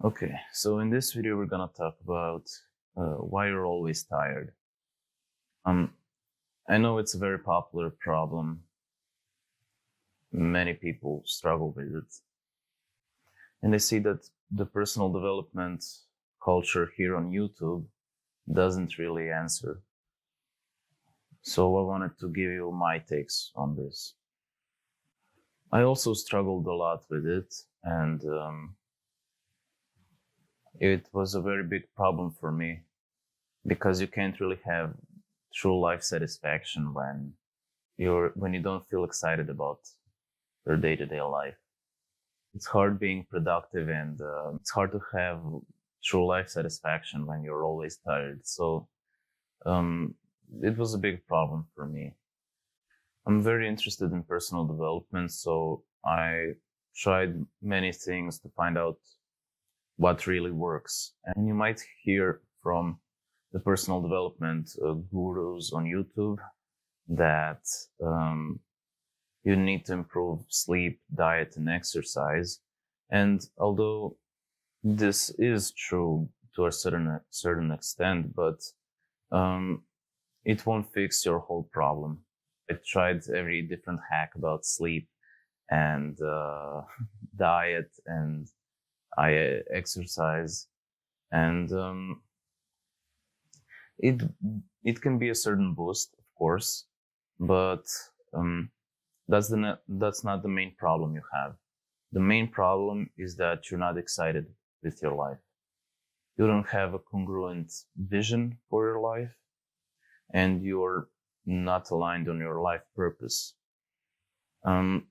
Okay, so in this video, we're gonna talk about why you're always tired. Um, I know it's a very popular problem. Many people struggle with it. And I see that the personal development culture here on YouTube doesn't really answer. So I wanted to give you my takes on this. I also struggled a lot with it, and it was a very big problem for me because you can't really have true life satisfaction when you don't feel excited about your day-to-day life. It's hard being productive, and it's hard to have true life satisfaction when you're always tired. So it was a big problem for me. I'm very interested in personal development, so I tried many things to find out what really works. And you might hear from the personal development gurus on YouTube that you need to improve sleep, diet, and exercise. And although this is true to a certain extent, but it won't fix your whole problem. I tried every different hack about sleep and diet and I exercise, and it it can be a certain boost, of course, but that's not the main problem you have. The main problem is that you're not excited with your life. You don't have a congruent vision for your life, and you're not aligned on your life purpose. I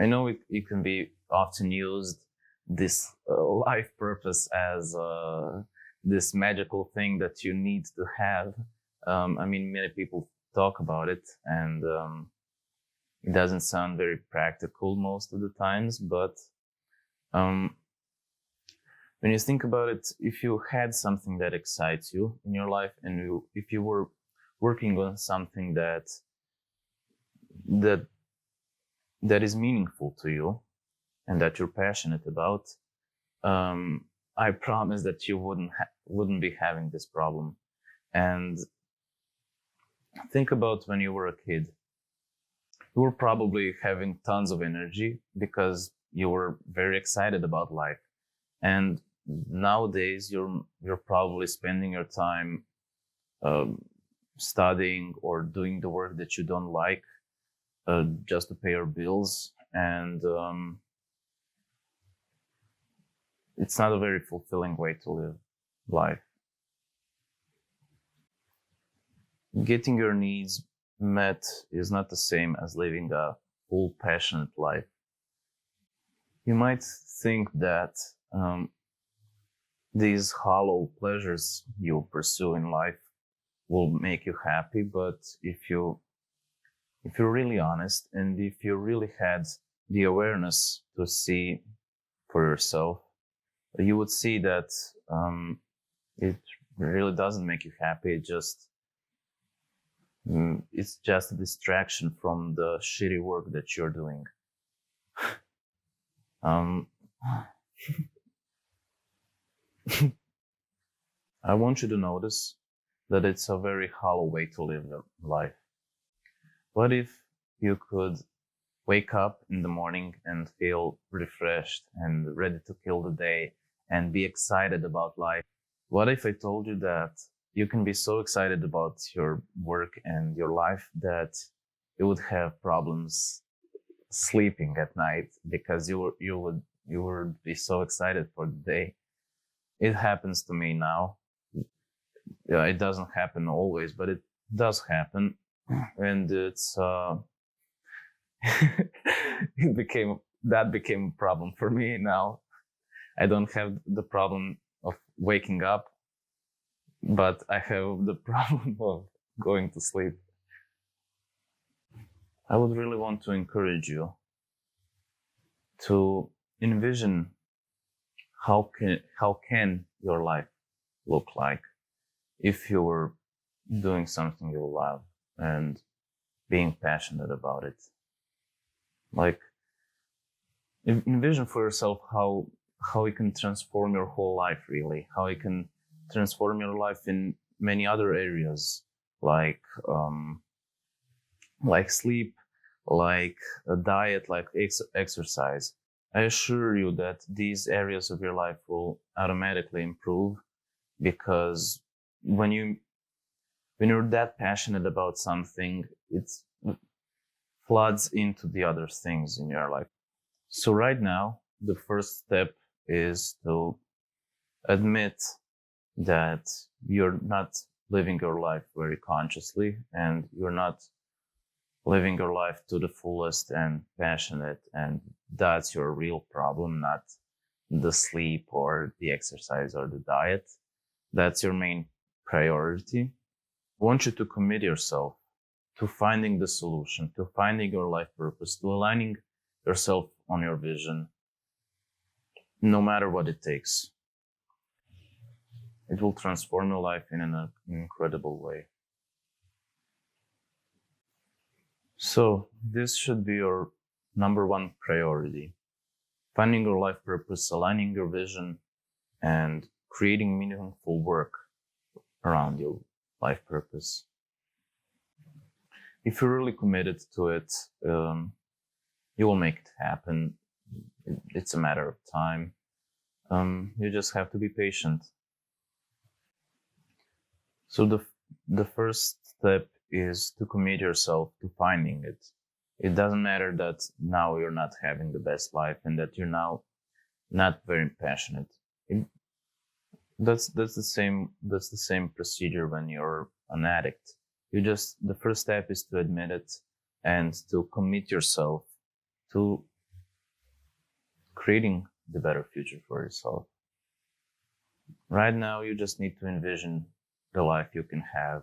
know it can be often used, this life purpose, as this magical thing that you need to have. I mean, many people talk about it, and it doesn't sound very practical most of the times, but when you think about it, if you had something that excites you in your life, and if you were working on something that is meaningful to you and that you're passionate about, I promise that you wouldn't be having this problem. And think about when you were a kid. You were probably having tons of energy because you were very excited about life. And nowadays, you're probably spending your time studying or doing the work that you don't like just to pay your bills, and it's not a very fulfilling way to live life. Getting your needs met is not the same as living a full, passionate life. You might think that these hollow pleasures you pursue in life will make you happy, but if you're really honest, and if you really had the awareness to see for yourself, you would see that it really doesn't make you happy. It's just a distraction from the shitty work that you're doing. I want you to notice that it's a very hollow way to live your life. What if you could wake up in the morning and feel refreshed and ready to kill the day and be excited about life? What if I told you that you can be so excited about your work and your life that you would have problems sleeping at night because you would be so excited for the day? It happens to me now. Yeah, it doesn't happen always, but it does happen, and it's that became a problem for me now. I don't have the problem of waking up, but I have the problem of going to sleep. I would really want to encourage you to envision how can your life look like if you were doing something you love and being passionate about it. Like, envision for yourself how it can transform your whole life, really, how it can transform your life in many other areas, like sleep, like a diet, like exercise. I assure you that these areas of your life will automatically improve, because when you're that passionate about something, it floods into the other things in your life. So right now, the first step is to admit that you're not living your life very consciously, and you're not living your life to the fullest and passionate, and that's your real problem, not the sleep or the exercise or the diet. That's your main priority. I want you to commit yourself to finding the solution, to finding your life purpose, to aligning yourself on your vision, no matter what it takes. It will transform your life in an incredible way. So this should be your number one priority: finding your life purpose, aligning your vision, and creating meaningful work around your life purpose. If you're really committed to it, you will make it happen. It's a matter of time. You just have to be patient. So the first step is to commit yourself to finding it. It doesn't matter that now you're not having the best life and that you're now not very passionate. That's the same procedure when you're an addict. The first step is to admit it and to commit yourself to creating the better future for yourself. Right now, you just need to envision the life you can have,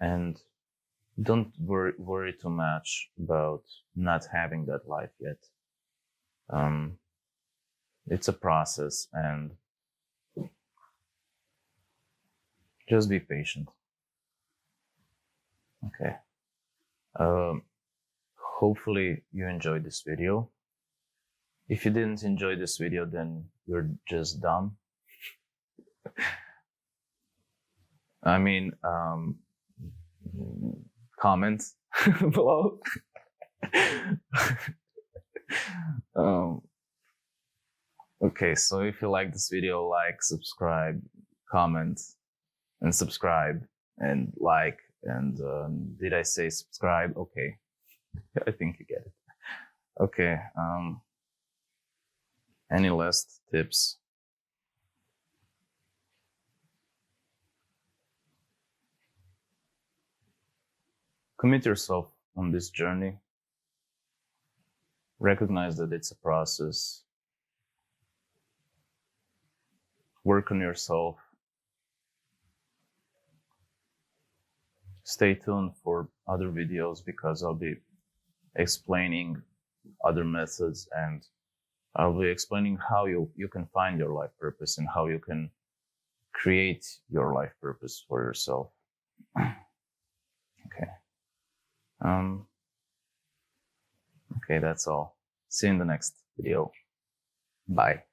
and don't worry too much about not having that life yet. It's a process, and just be patient. Okay. Hopefully you enjoyed this video. If you didn't enjoy this video, then you're just dumb. I mean, comment below. Okay, so if you like this video, like, subscribe, comment, and subscribe, and like, and did I say subscribe? Okay, I think you get it. Okay, any last tips? Commit yourself on this journey. Recognize that it's a process. Work on yourself. Stay tuned for other videos, because I'll be explaining other methods, and I'll be explaining how you can find your life purpose and how you can create your life purpose for yourself. Okay. Okay, that's all. See you in the next video. Bye.